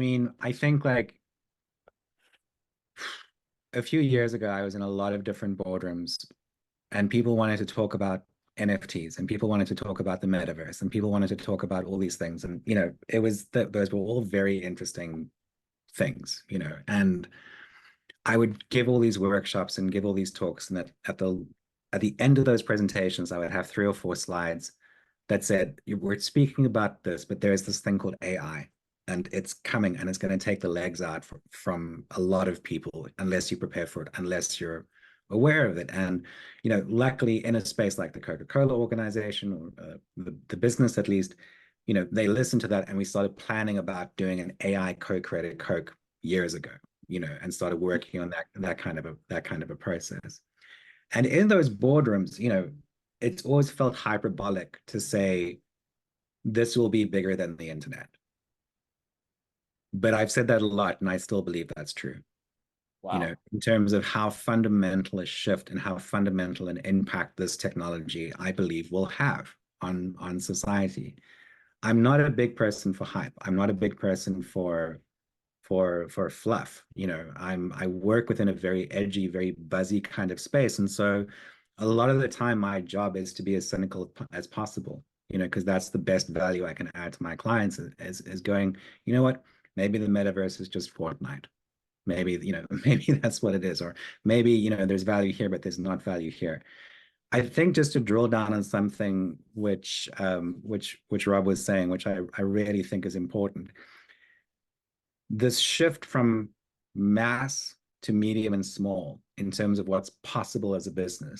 mean, I think like a few years ago, I was in a lot of different boardrooms and people wanted to talk about NFTs and people wanted to talk about the metaverse and people wanted to talk about all these things. And, it was that those were all very interesting things, and I would give all these workshops and give all these talks. And at the end of those presentations, I would have 3 or 4 slides that said, we're speaking about this, but there's this thing called AI and it's coming and it's going to take the legs out from a lot of people unless you prepare for it, unless you're aware of it. And, luckily in a space like the Coca-Cola organization or the business, at least, they listened to that and we started planning about doing an AI co-created Coke years ago, and started working on that kind of a process. And in those boardrooms, it's always felt hyperbolic to say this will be bigger than the internet. But I've said that a lot, and I still believe that's true. Wow. In terms of how fundamental a shift and how fundamental an impact this technology, I believe, will have on society. I'm not a big person for hype. I'm not a big person for fluff. I work within a very edgy, very buzzy kind of space. And so a lot of the time my job is to be as cynical as possible, because that's the best value I can add to my clients is going, you know what, maybe the metaverse is just Fortnite. Maybe, maybe that's what it is. Or maybe, there's value here, but there's not value here. I think just to drill down on something which Rob was saying, which I really think is important, this shift from mass to medium and small in terms of what's possible as a business.